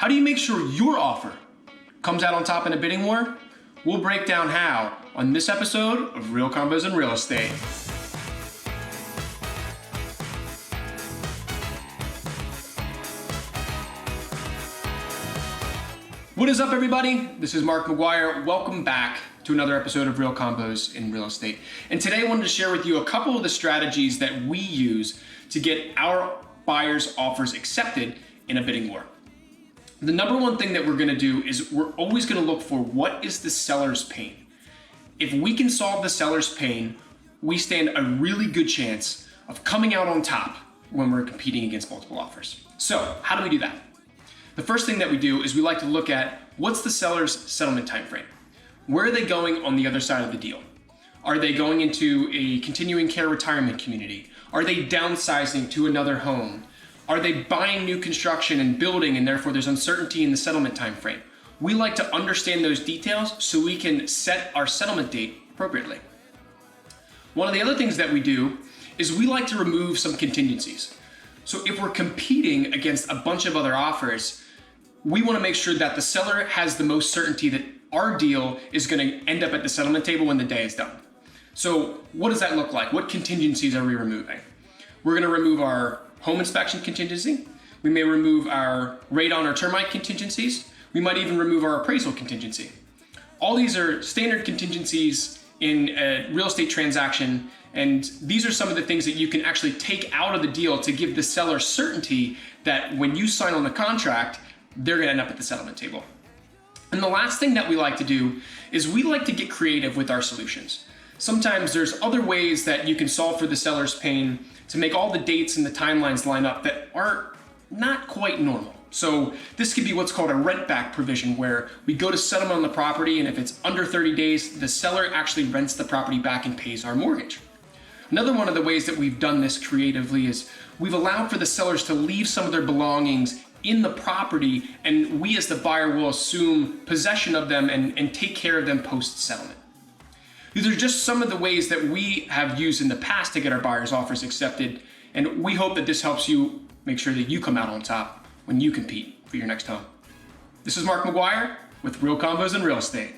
How do you make sure your offer comes out on top in a bidding war? We'll break down how on this episode of Real Combos in Real Estate. What is up, everybody? This is Mark McGuire. Welcome back to another episode of Real Combos in Real Estate. And today I wanted to share with you a couple of the strategies that we use to get our buyers' offers accepted in a bidding war. The number one thing that we're gonna do is we're always gonna look for what is the seller's pain. If we can solve the seller's pain, we stand a really good chance of coming out on top when we're competing against multiple offers. So how do we do that? The first thing that we do is we like to look at what's the seller's settlement time frame. Where are they going on the other side of the deal? Are they going into a continuing care retirement community? Are they downsizing to another home? Are they buying new construction and building, and therefore there's uncertainty in the settlement time frame? We like to understand those details so we can set our settlement date appropriately. One of the other things that we do is we like to remove some contingencies. So if we're competing against a bunch of other offers, we want to make sure that the seller has the most certainty that our deal is going to end up at the settlement table when the day is done. So what does that look like? What contingencies are we removing? We're going to remove our home inspection contingency. We may remove our radon or termite contingencies. We might even remove our appraisal contingency. All these are standard contingencies in a real estate transaction, and these are some of the things that you can actually take out of the deal to give the seller certainty that when you sign on the contract, they're gonna end up at the settlement table. And the last thing that we like to do is we like to get creative with our solutions. Sometimes there's other ways that you can solve for the seller's pain to make all the dates and the timelines line up that are not quite normal. So this could be what's called a rent back provision, where we go to settlement on the property, and if it's under 30 days, the seller actually rents the property back and pays our mortgage. Another one of the ways that we've done this creatively is we've allowed for the sellers to leave some of their belongings in the property, and we as the buyer will assume possession of them and take care of them post-settlement. These are just some of the ways that we have used in the past to get our buyers' offers accepted, and we hope that this helps you make sure that you come out on top when you compete for your next home. This is Mark McGuire with Real Combos in Real Estate.